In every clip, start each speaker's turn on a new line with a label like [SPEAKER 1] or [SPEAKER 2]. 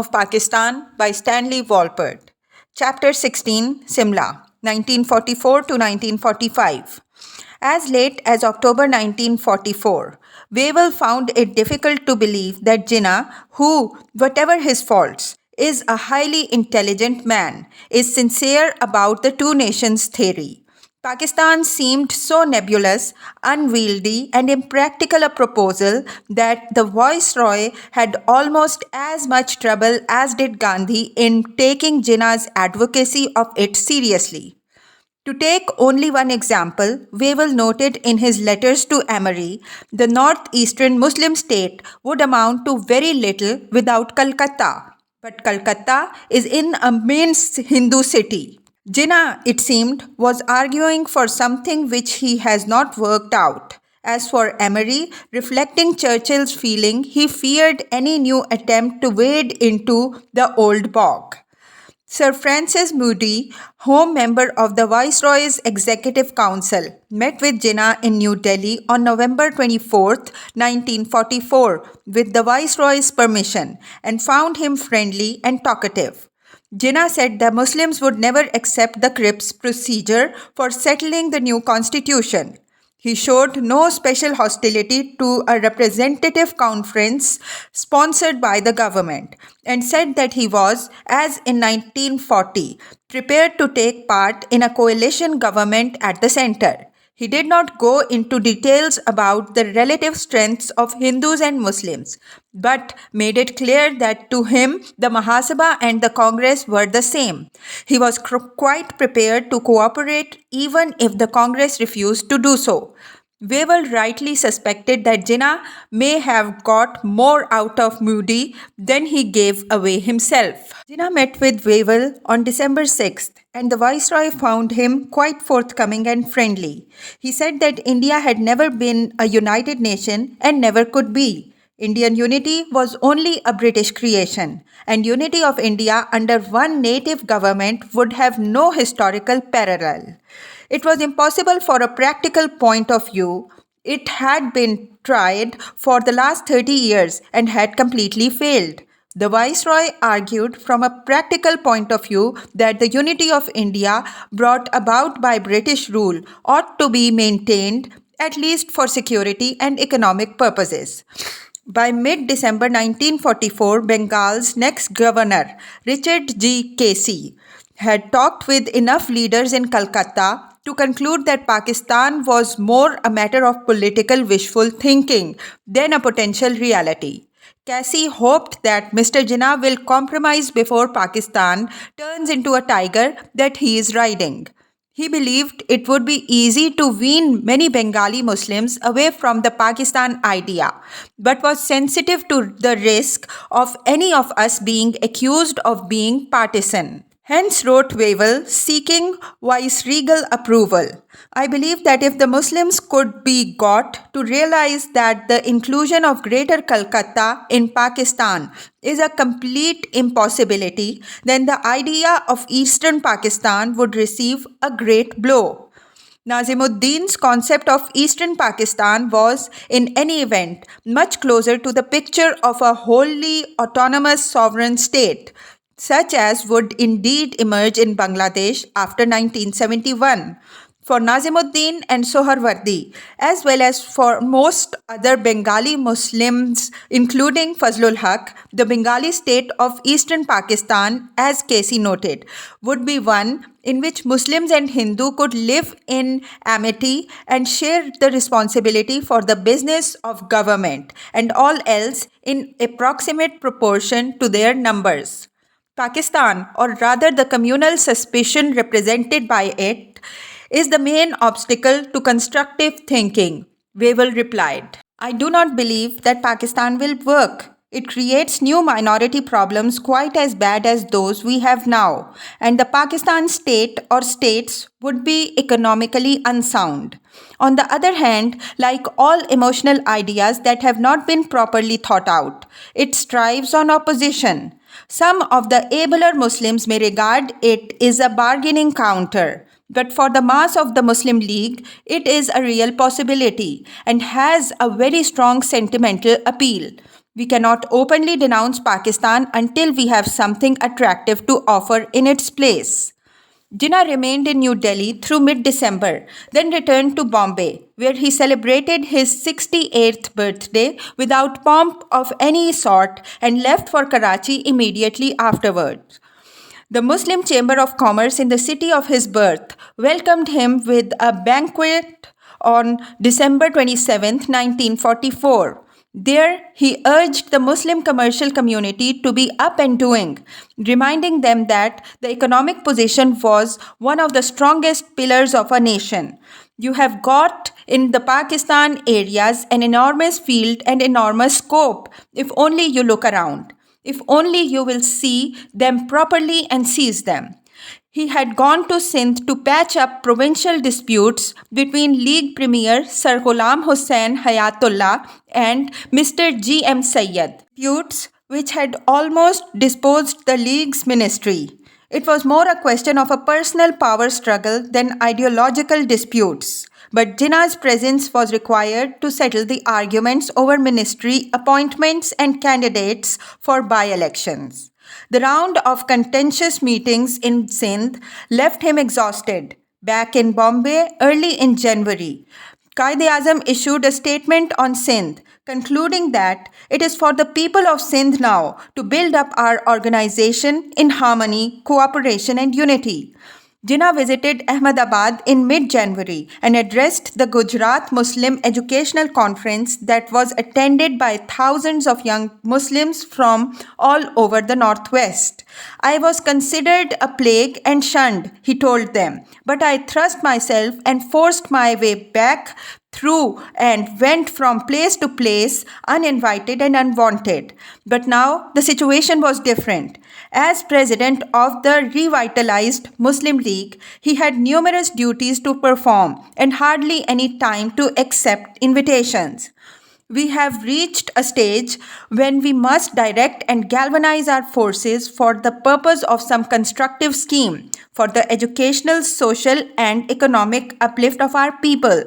[SPEAKER 1] of Pakistan by Stanley Wolpert. Chapter 16, Simla, 1944 to 1945. As late as October 1944, Wavell found it difficult to believe that Jinnah, who, whatever his faults, is a highly intelligent man, is sincere about the two nations theory. Pakistan seemed so nebulous, unwieldy, and impractical a proposal that the Viceroy had almost as much trouble as did Gandhi in taking Jinnah's advocacy of it seriously. To take only one example, Wavell noted in his letters to Emory, the northeastern Muslim state would amount to very little without Calcutta. But Calcutta is in a main Hindu city. Jinnah, it seemed, was arguing for something which he has not worked out. As for Emory, reflecting Churchill's feeling, he feared any new attempt to wade into the old bog. Sir Francis Moody, home member of the Viceroy's Executive Council, met with Jinnah in New Delhi on November 24, 1944, with the Viceroy's permission, and found him friendly and talkative. Jinnah said the Muslims would never accept the Cripps procedure for settling the new constitution. He showed no special hostility to a representative conference sponsored by the government and said that he was, as in 1940, prepared to take part in a coalition government at the center. He did not go into details about the relative strengths of Hindus and Muslims, but made it clear that to him the Mahasabha and the Congress were the same. He was quite prepared to cooperate even if the Congress refused to do so. Wavell rightly suspected that Jinnah may have got more out of Moody than he gave away himself. Jinnah met with Wavell on December 6th, and the Viceroy found him quite forthcoming and friendly. He said that India had never been a united nation and never could be. Indian unity was only a British creation, and unity of India under one native government would have no historical parallel. It was impossible for a practical point of view. It had been tried for the last 30 years and had completely failed. The Viceroy argued from a practical point of view that the unity of India brought about by British rule ought to be maintained, at least for security and economic purposes. By mid-December 1944, Bengal's next governor, Richard G. Casey, had talked with enough leaders in Calcutta to conclude that Pakistan was more a matter of political wishful thinking than a potential reality. Casey hoped that Mr. Jinnah will compromise before Pakistan turns into a tiger that he is riding. He believed it would be easy to wean many Bengali Muslims away from the Pakistan idea, but was sensitive to the risk of any of us being accused of being partisan. Hence wrote Wavell, seeking viceregal approval. I believe that if the Muslims could be got to realize that the inclusion of Greater Calcutta in Pakistan is a complete impossibility, then the idea of Eastern Pakistan would receive a great blow. Nazimuddin's concept of Eastern Pakistan was, in any event, much closer to the picture of a wholly autonomous sovereign state, such as would indeed emerge in Bangladesh after 1971. For Nazimuddin and Sohrawardi, as well as for most other Bengali Muslims, including Fazlul Haq, the Bengali state of Eastern Pakistan, as Casey noted, would be one in which Muslims and Hindu could live in amity and share the responsibility for the business of government and all else in approximate proportion to their numbers. Pakistan, or rather the communal suspicion represented by it, is the main obstacle to constructive thinking, Wavell replied. I do not believe that Pakistan will work. It creates new minority problems quite as bad as those we have now, and the Pakistan state or states would be economically unsound. On the other hand, like all emotional ideas that have not been properly thought out, it strives on opposition. Some of the abler Muslims may regard it as a bargaining counter, but for the mass of the Muslim League, it is a real possibility and has a very strong sentimental appeal. We cannot openly denounce Pakistan until we have something attractive to offer in its place. Jinnah remained in New Delhi through mid-December, then returned to Bombay, where he celebrated his 68th birthday without pomp of any sort and left for Karachi immediately afterwards. The Muslim Chamber of Commerce in the city of his birth welcomed him with a banquet on December 27, 1944. There, he urged the Muslim commercial community to be up and doing, reminding them that the economic position was one of the strongest pillars of a nation. You have got in the Pakistan areas an enormous field and enormous scope if only you look around. If only you will see them properly and seize them. He had gone to Sindh to patch up provincial disputes between League Premier Sir Ghulam Hussain Hayatullah and Mr. G. M. Sayyid, disputes which had almost disposed the League's ministry. It was more a question of a personal power struggle than ideological disputes. But Jinnah's presence was required to settle the arguments over ministry appointments and candidates for by-elections. The round of contentious meetings in Sindh left him exhausted. Back in Bombay early in January, Quaid-e-Azam issued a statement on Sindh, concluding that it is for the people of Sindh now to build up our organization in harmony, cooperation and unity. Jinnah visited Ahmedabad in mid-January and addressed the Gujarat Muslim Educational Conference that was attended by thousands of young Muslims from all over the Northwest. I was considered a plague and shunned, he told them, but I thrust myself and forced my way back through and went from place to place uninvited and unwanted. But now the situation was different. As president of the revitalized Muslim League, he had numerous duties to perform and hardly any time to accept invitations. We have reached a stage when we must direct and galvanize our forces for the purpose of some constructive scheme for the educational, social, and economic uplift of our people.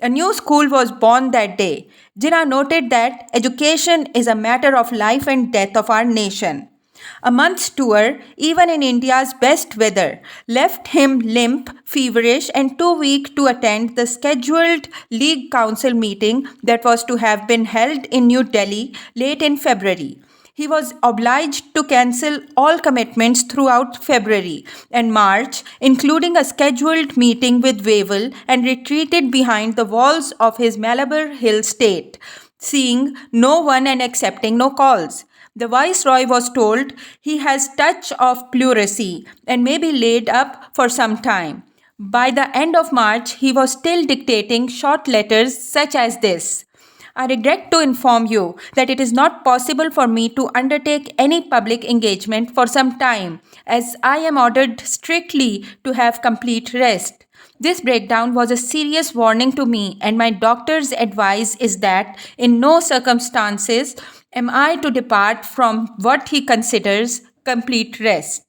[SPEAKER 1] A new school was born that day. Jinnah noted that education is a matter of life and death of our nation. A month's tour, even in India's best weather, left him limp, feverish, and too weak to attend the scheduled League Council meeting that was to have been held in New Delhi late in February. He was obliged to cancel all commitments throughout February and March, including a scheduled meeting with Wavell, and retreated behind the walls of his Malabar Hill state, seeing no one and accepting no calls. The Viceroy was told he has touch of pleurisy and may be laid up for some time. By the end of March, he was still dictating short letters such as this. I regret to inform you that it is not possible for me to undertake any public engagement for some time, as I am ordered strictly to have complete rest. This breakdown was a serious warning to me, and my doctor's advice is that in no circumstances am I to depart from what he considers complete rest.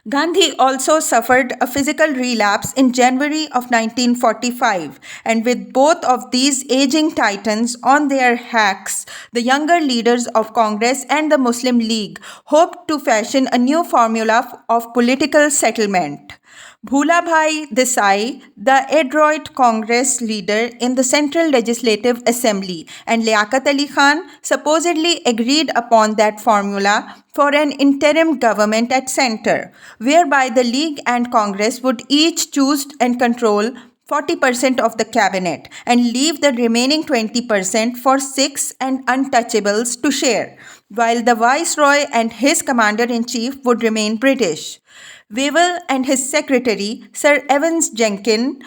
[SPEAKER 1] Gandhi also suffered a physical relapse in January of 1945, and with both of these aging titans on their hacks, the younger leaders of Congress and the Muslim League hoped to fashion a new formula of political settlement. Bhulabhai Desai, the adroit Congress leader in the Central Legislative Assembly, and Liaquat Ali Khan supposedly agreed upon that formula for an interim government at center, whereby the League and Congress would each choose and control 40% of the cabinet and leave the remaining 20% for Sikhs and untouchables to share, while the Viceroy and his Commander-in-Chief would remain British. Wavell and his secretary, Sir Evans Jenkin,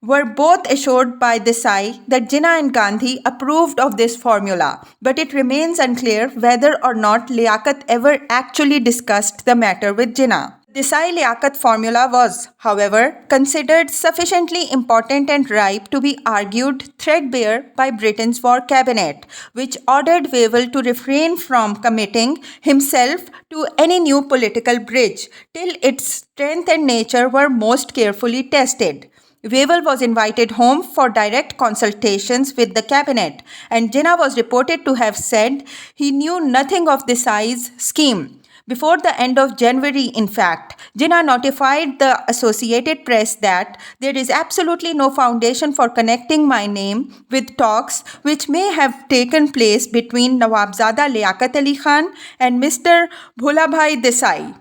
[SPEAKER 1] were both assured by Desai that Jinnah and Gandhi approved of this formula, but it remains unclear whether or not Liaquat ever actually discussed the matter with Jinnah. Desai-Liaquat formula was, however, considered sufficiently important and ripe to be argued threadbare by Britain's War Cabinet, which ordered Wavell to refrain from committing himself to any new political bridge till its strength and nature were most carefully tested. Wavell was invited home for direct consultations with the cabinet, and Jinnah was reported to have said he knew nothing of Desai's scheme. Before the end of January, in fact, Jinnah notified the Associated Press that there is absolutely no foundation for connecting my name with talks which may have taken place between Nawabzada Liaquat Ali Khan and Mr. Bhulabhai Desai.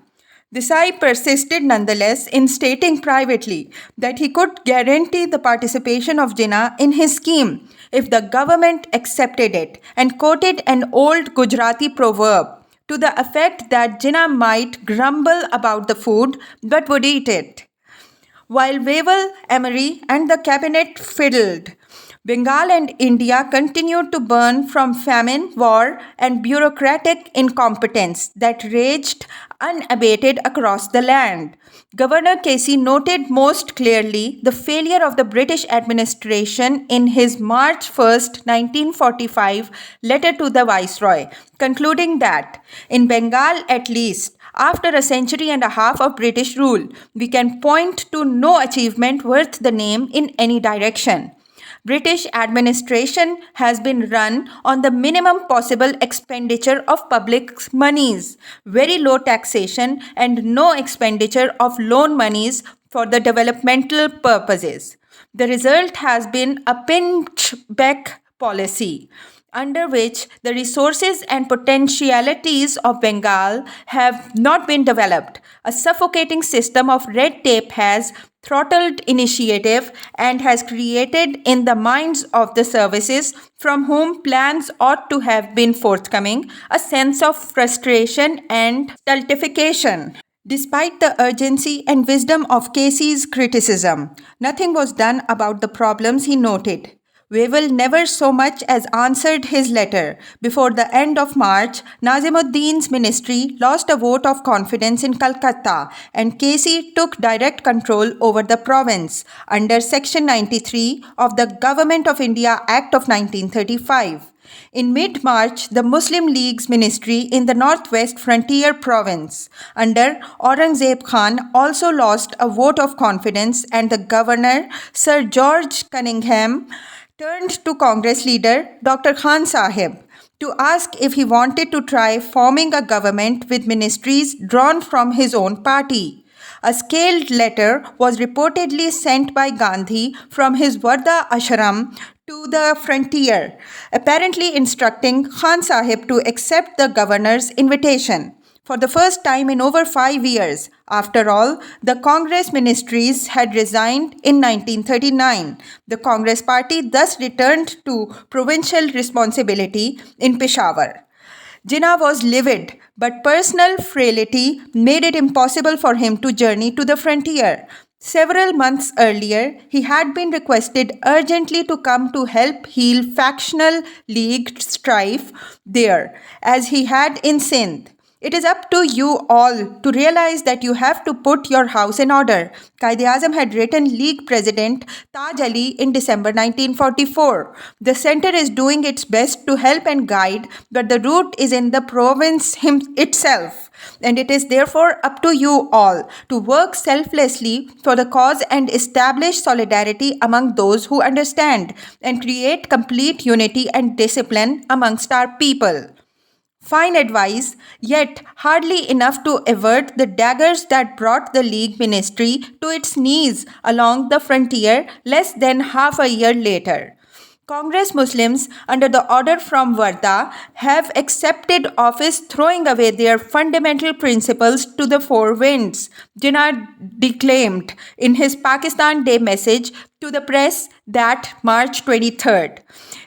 [SPEAKER 1] Desai persisted nonetheless in stating privately that he could guarantee the participation of Jinnah in his scheme if the government accepted it, and quoted an old Gujarati proverb to the effect that Jinnah might grumble about the food but would eat it. While Wavell, Emery, and the cabinet fiddled, Bengal and India continued to burn from famine, war, and bureaucratic incompetence that raged unabated across the land. Governor Casey noted most clearly the failure of the British administration in his March 1st, 1945 letter to the Viceroy, concluding that, in Bengal at least, after a century and a half of British rule, we can point to no achievement worth the name in any direction. British administration has been run on the minimum possible expenditure of public monies, very low taxation, and no expenditure of loan monies for the developmental purposes. The result has been a pinchbeck policy, under which the resources and potentialities of Bengal have not been developed. A suffocating system of red tape has throttled initiative and has created in the minds of the services from whom plans ought to have been forthcoming a sense of frustration and stultification. Despite the urgency and wisdom of Casey's criticism, nothing was done about the problems he noted. Wavell never so much as answered his letter. Before the end of March, Nazimuddin's ministry lost a vote of confidence in Calcutta, and Casey took direct control over the province under Section 93 of the Government of India Act of 1935. In mid-March, the Muslim League's ministry in the northwest frontier province under Aurangzeb Khan also lost a vote of confidence, and the governor, Sir George Cunningham, turned to Congress leader Dr. Khan Sahib to ask if he wanted to try forming a government with ministries drawn from his own party. A scaled letter was reportedly sent by Gandhi from his Wardha ashram to the frontier, apparently instructing Khan Sahib to accept the governor's invitation. For the first time in over 5 years, after all, the Congress ministries had resigned in 1939. The Congress party thus returned to provincial responsibility in Peshawar. Jinnah was livid, but personal frailty made it impossible for him to journey to the frontier. Several months earlier, he had been requested urgently to come to help heal factional league strife there, as he had in Sindh. It is up to you all to realize that you have to put your house in order, Quaid-e-Azam had written League President Taj Ali in December 1944. The center is doing its best to help and guide, but the root is in the province itself. And it is therefore up to you all to work selflessly for the cause and establish solidarity among those who understand and create complete unity and discipline amongst our people. Fine advice, yet hardly enough to avert the daggers that brought the League ministry to its knees along the frontier less than half a year later. Congress Muslims, under the order from Wardha, have accepted office, throwing away their fundamental principles to the four winds, Jinnah declaimed in his Pakistan Day message to the press that March 23rd.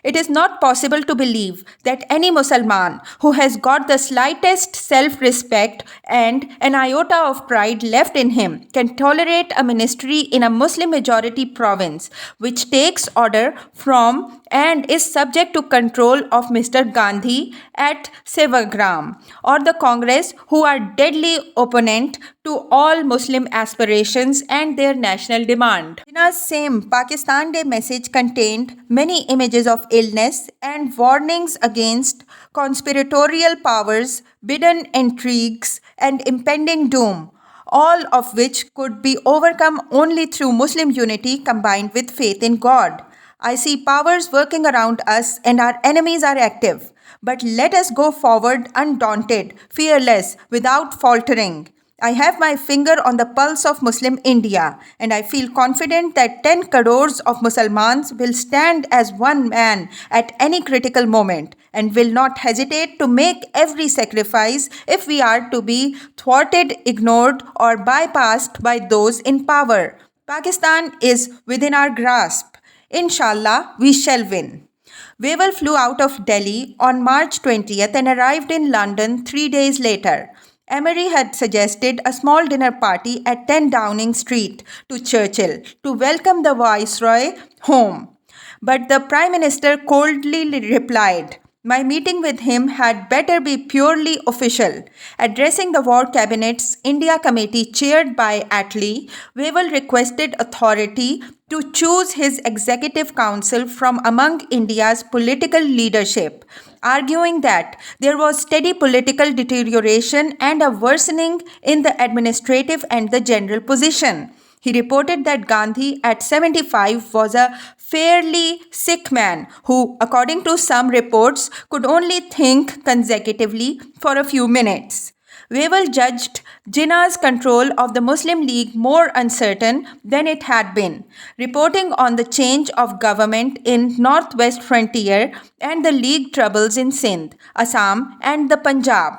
[SPEAKER 1] It is not possible to believe that any Mussalman who has got the slightest self-respect and an iota of pride left in him can tolerate a ministry in a Muslim-majority province which takes order from and is subject to control of Mr. Gandhi at Sevagram, or the Congress, who are deadly opponent to all Muslim aspirations and their national demand. Jinnah's same Pakistan Day message contained many images of illness and warnings against conspiratorial powers, bidden intrigues, and impending doom. all of which could be overcome only through Muslim unity combined with faith in God. I see powers working around us and our enemies are active. But let us go forward undaunted, fearless, without faltering. I have my finger on the pulse of Muslim India, and I feel confident that 10 crores of Muslims will stand as one man at any critical moment and will not hesitate to make every sacrifice if we are to be thwarted, ignored, or bypassed by those in power. Pakistan is within our grasp. Inshallah, we shall win. Wavell flew out of Delhi on March 20th and arrived in London 3 days later. Emery had suggested a small dinner party at 10 Downing Street to Churchill to welcome the Viceroy home. But the Prime Minister coldly replied, "My meeting with him had better be purely official." Addressing the War Cabinet's India Committee chaired by Attlee, Wavell requested authority to choose his executive council from among India's political leadership, arguing that there was steady political deterioration and a worsening in the administrative and the general position. He reported that Gandhi at 75 was a fairly sick man who, according to some reports, could only think consecutively for a few minutes. Wavell judged Jinnah's control of the Muslim League more uncertain than it had been, reporting on the change of government in Northwest Frontier and the League troubles in Sindh, Assam and the Punjab.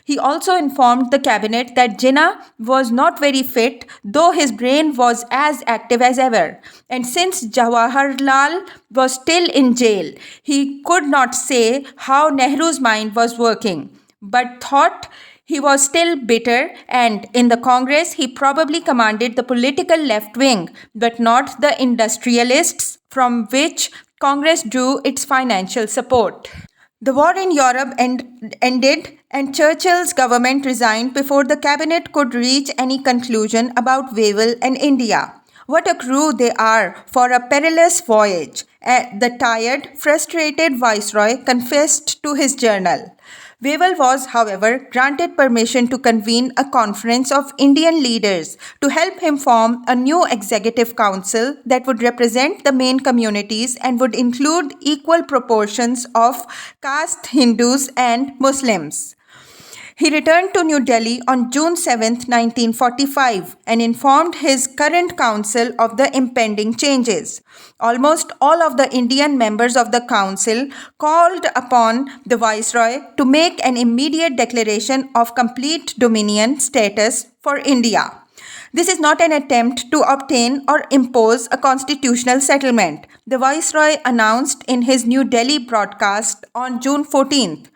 [SPEAKER 1] He also informed the cabinet that Jinnah was not very fit, though his brain was as active as ever. And since Jawaharlal was still in jail, he could not say how Nehru's mind was working, but thought he was still bitter, and in the Congress he probably commanded the political left wing, but not the industrialists from which Congress drew its financial support. The war in Europe ended and Churchill's government resigned before the cabinet could reach any conclusion about Wavell and India. What a crew they are for a perilous voyage, the tired, frustrated viceroy confessed to his journal. Wavell was, however, granted permission to convene a conference of Indian leaders to help him form a new executive council that would represent the main communities and would include equal proportions of caste Hindus and Muslims. He returned to New Delhi on June 7, 1945 and informed his current council of the impending changes. Almost all of the Indian members of the council called upon the viceroy to make an immediate declaration of complete dominion status for India. This is not an attempt to obtain or impose a constitutional settlement, the viceroy announced in his New Delhi broadcast on June 14th.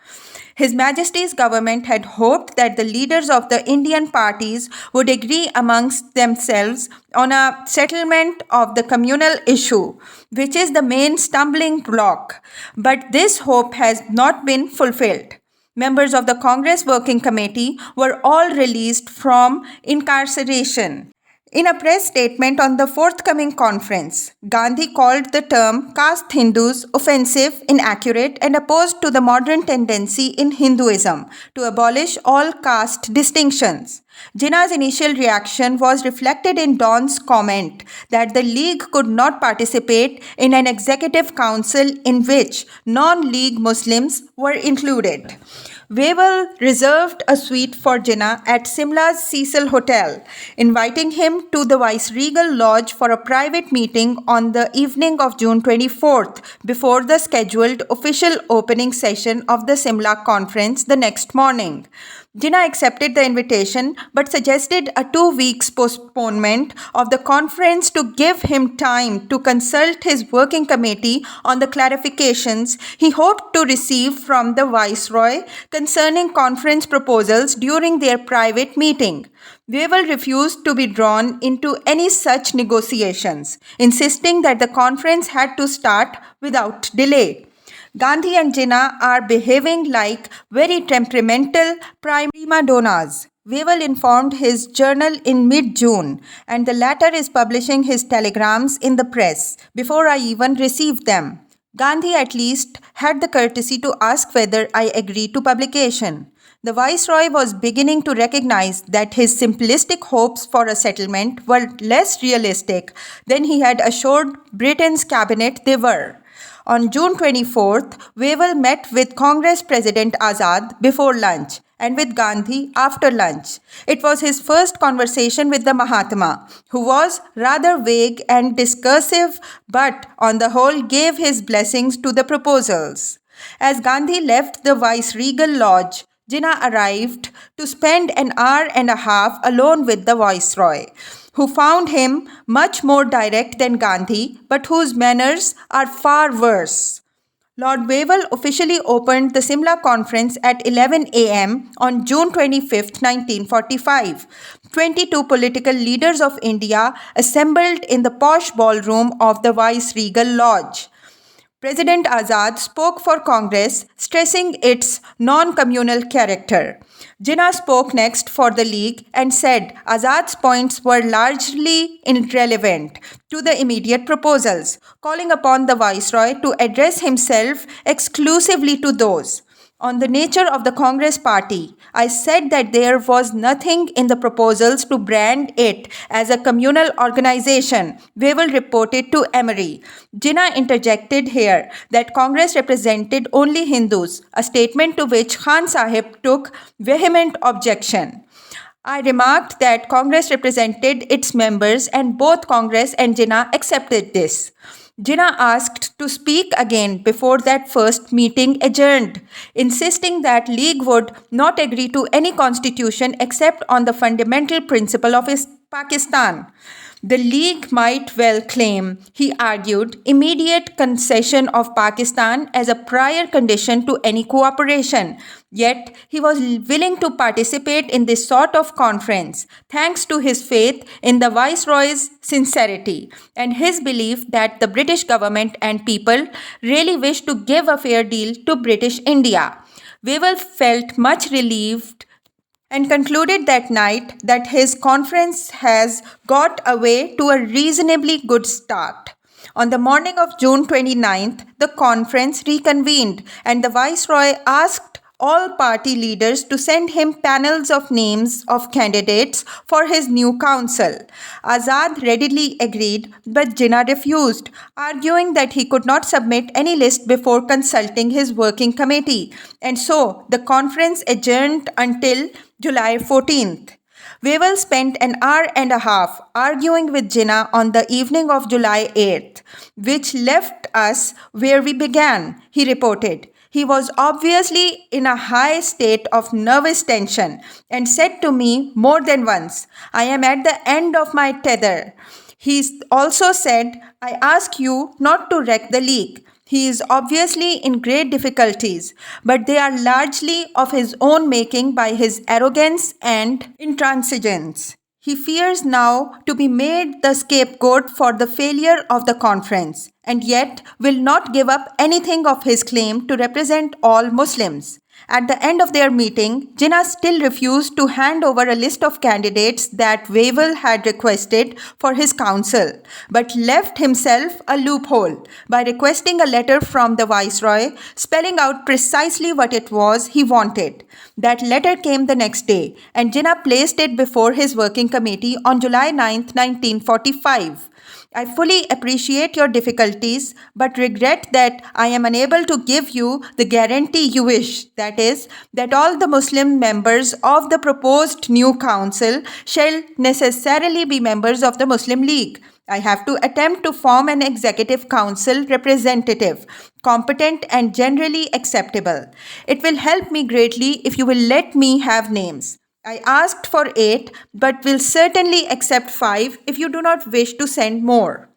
[SPEAKER 1] His Majesty's government had hoped that the leaders of the Indian parties would agree amongst themselves on a settlement of the communal issue, which is the main stumbling block. But this hope has not been fulfilled. Members of the Congress Working Committee were all released from incarceration. In a press statement on the forthcoming conference, Gandhi called the term caste Hindus offensive, inaccurate, and opposed to the modern tendency in Hinduism to abolish all caste distinctions. Jinnah's initial reaction was reflected in Don's comment that the League could not participate in an executive council in which non-League Muslims were included. Wavell reserved a suite for Jinnah at Simla's Cecil Hotel, inviting him to the Viceregal Lodge for a private meeting on the evening of June 24th, before the scheduled official opening session of the Simla conference the next morning. Jinnah accepted the invitation but suggested a 2 weeks postponement of the conference to give him time to consult his working committee on the clarifications he hoped to receive from the Viceroy concerning conference proposals during their private meeting. Wavell refused to be drawn into any such negotiations, insisting that the conference had to start without delay. Gandhi and Jinnah are behaving like very temperamental prima donnas. Wavell informed his journal in mid-June, and the latter is publishing his telegrams in the press before I even received them. Gandhi at least had the courtesy to ask whether I agree to publication. The Viceroy was beginning to recognize that his simplistic hopes for a settlement were less realistic than he had assured Britain's cabinet they were. On June 24th, Wavell met with Congress President Azad before lunch and with Gandhi after lunch. It was his first conversation with the Mahatma, who was rather vague and discursive but on the whole gave his blessings to the proposals. As Gandhi left the Viceregal Lodge, Jinnah arrived to spend an hour and a half alone with the Viceroy, who found him much more direct than Gandhi, but whose manners are far worse. Lord Wavell officially opened the Simla Conference at 11 a.m. on June 25, 1945. 22 political leaders of India assembled in the posh ballroom of the Viceregal Lodge. President Azad spoke for Congress, stressing its non-communal character. Jinnah spoke next for the League and said Azad's points were largely irrelevant to the immediate proposals, calling upon the Viceroy to address himself exclusively to those. On the nature of the Congress party, I said that there was nothing in the proposals to brand it as a communal organization, Wavell reported to Emery. Jinnah interjected here that Congress represented only Hindus, a statement to which Khan Sahib took vehement objection. I remarked that Congress represented its members and both Congress and Jinnah accepted this. Jinnah asked to speak again before that first meeting adjourned, insisting that League would not agree to any constitution except on the fundamental principle of Pakistan. The League might well claim, he argued, immediate concession of Pakistan as a prior condition to any cooperation. Yet he was willing to participate in this sort of conference, thanks to his faith in the Viceroy's sincerity and his belief that the British government and people really wish to give a fair deal to British India. Wavell felt much relieved and concluded that night that his conference has got away to a reasonably good start. On the morning of June 29th, the conference reconvened and the Viceroy asked all party leaders to send him panels of names of candidates for his new council. Azad readily agreed, but Jinnah refused, arguing that he could not submit any list before consulting his working committee, and so the conference adjourned until July 14th. Wavell spent an hour and a half arguing with Jinnah on the evening of July 8th, which left us where we began, he reported. He was obviously in a high state of nervous tension and said to me more than once, I am at the end of my tether. He also said, I ask you not to wreck the League. He is obviously in great difficulties, but they are largely of his own making by his arrogance and intransigence. He fears now to be made the scapegoat for the failure of the conference, and yet will not give up anything of his claim to represent all Muslims. At the end of their meeting, Jinnah still refused to hand over a list of candidates that Wavell had requested for his council, but left himself a loophole by requesting a letter from the Viceroy spelling out precisely what it was he wanted. That letter came the next day, and Jinnah placed it before his working committee on July 9, 1945. I fully appreciate your difficulties, but regret that I am unable to give you the guarantee you wish, that is, that all the Muslim members of the proposed new council shall necessarily be members of the Muslim League. I have to attempt to form an executive council representative, competent and generally acceptable. It will help me greatly if you will let me have names. I asked for 8, but will certainly accept 5 if you do not wish to send more.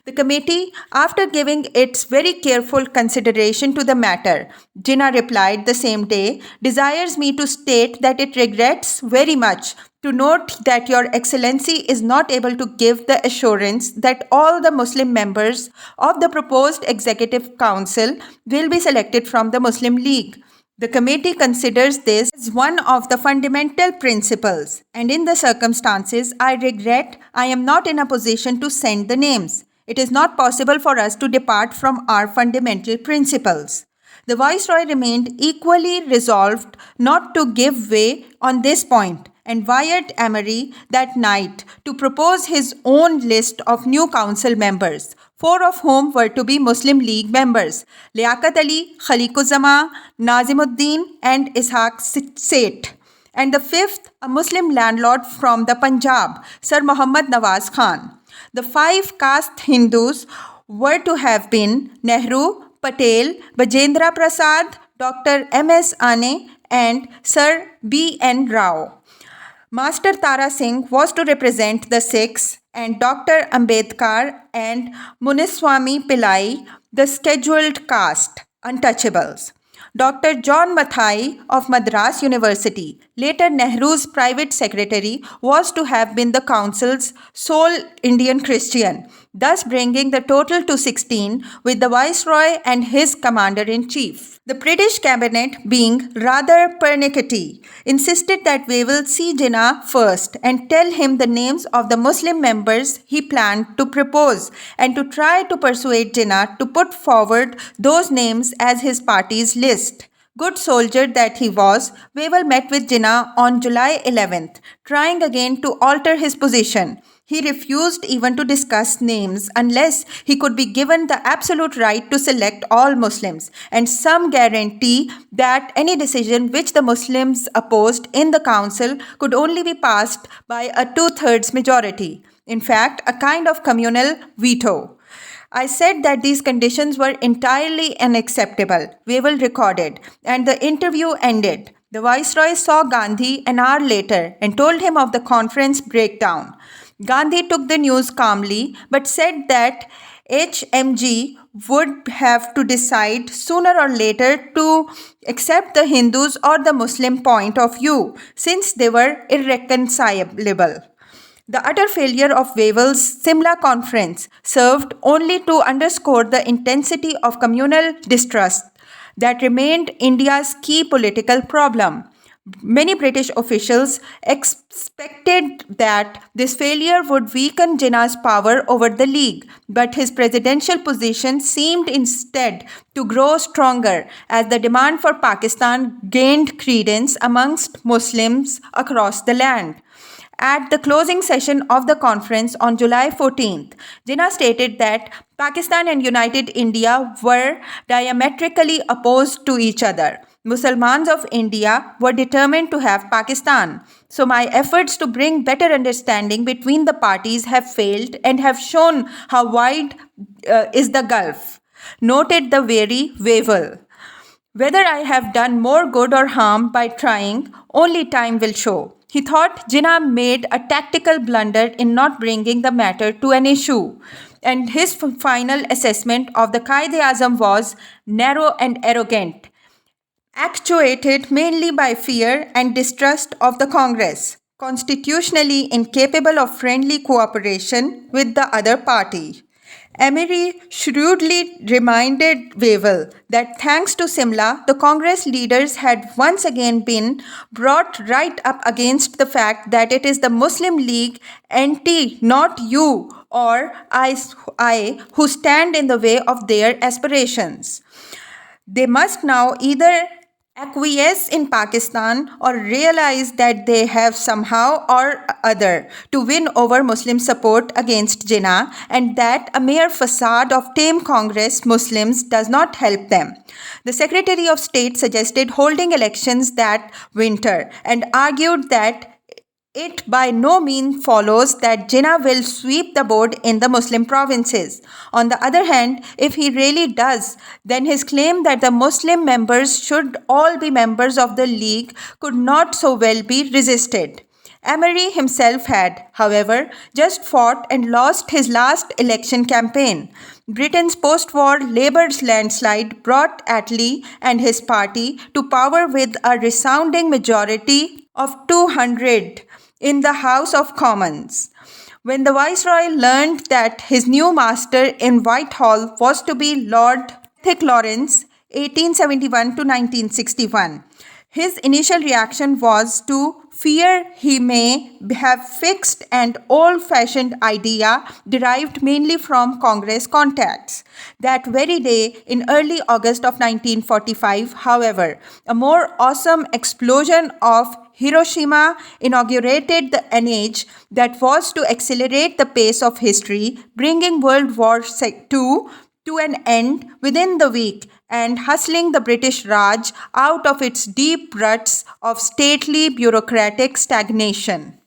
[SPEAKER 1] The committee, after giving its very careful consideration to the matter, Jinnah replied the same day, desires me to state that it regrets very much to note that Your Excellency is not able to give the assurance that all the Muslim members of the proposed Executive Council will be selected from the Muslim League. The committee considers this as one of the fundamental principles, and in the circumstances, I regret I am not in a position to send the names. It is not possible for us to depart from our fundamental principles. The Viceroy remained equally resolved not to give way on this point and wired Emery that night to propose his own list of new council members, four of whom were to be Muslim League members: Liaquat Ali, Khaliquzzama, Nazimuddin, and Ishaq Seth. And the fifth, a Muslim landlord from the Punjab, Sir Muhammad Nawaz Khan. The five caste Hindus were to have been Nehru, Patel, Bajendra Prasad, Dr. M.S. Ane, and Sir B.N. Rao. Master Tara Singh was to represent the Sikhs, and Dr. Ambedkar and Muniswami Pillai, the scheduled caste, untouchables. Dr. John Mathai of Madras University, later Nehru's private secretary, was to have been the council's sole Indian Christian, thus bringing the total to 16 with the Viceroy and his commander-in-chief. The British cabinet, being rather pernickety, insisted that Wavell see Jinnah first and tell him the names of the Muslim members he planned to propose, and to try to persuade Jinnah to put forward those names as his party's list. Good soldier that he was, Wavell met with Jinnah on July 11th, trying again to alter his position. He refused even to discuss names unless he could be given the absolute right to select all Muslims and some guarantee that any decision which the Muslims opposed in the council could only be passed by a two-thirds majority. In fact, a kind of communal veto. I said that these conditions were entirely unacceptable, Wavell recorded, and the interview ended. The Viceroy saw Gandhi an hour later and told him of the conference breakdown. Gandhi took the news calmly but said that HMG would have to decide sooner or later to accept the Hindus or the Muslim point of view, since they were irreconcilable. The utter failure of Wavell's Simla conference served only to underscore the intensity of communal distrust that remained India's key political problem. Many British officials expected that this failure would weaken Jinnah's power over the League, but his presidential position seemed instead to grow stronger as the demand for Pakistan gained credence amongst Muslims across the land. At the closing session of the conference on July 14th, Jinnah stated that Pakistan and United India were diametrically opposed to each other. Muslims of India were determined to have Pakistan. So my efforts to bring better understanding between the parties have failed and have shown how wide is the gulf, noted the wary Wavell. Whether I have done more good or harm by trying, only time will show. He thought Jinnah made a tactical blunder in not bringing the matter to an issue, and his final assessment of the Quaid-e-Azam was narrow and arrogant, actuated mainly by fear and distrust of the Congress, constitutionally incapable of friendly cooperation with the other party. Emery shrewdly reminded Wavell that thanks to Simla, the Congress leaders had once again been brought right up against the fact that it is the Muslim League anti, not you or I who stand in the way of their aspirations. They must now either acquiesce in Pakistan or realize that they have somehow or other to win over Muslim support against Jinnah, and that a mere facade of tame Congress Muslims does not help them. The Secretary of State suggested holding elections that winter and argued that it by no means follows that Jinnah will sweep the board in the Muslim provinces. On the other hand, if he really does, then his claim that the Muslim members should all be members of the League could not so well be resisted. Emery himself had, however, just fought and lost his last election campaign. Britain's post-war Labour landslide brought Attlee and his party to power with a resounding majority of 200 in the House of Commons. When the Viceroy learned that his new master in Whitehall was to be Lord Lawrence, 1871 to 1961, his initial reaction was to fear he may have fixed and old-fashioned idea derived mainly from Congress contacts. That very day, in early August of 1945, however, a more awesome explosion of Hiroshima inaugurated an age that was to accelerate the pace of history, bringing World War II to an end within the week and hustling the British Raj out of its deep ruts of stately bureaucratic stagnation.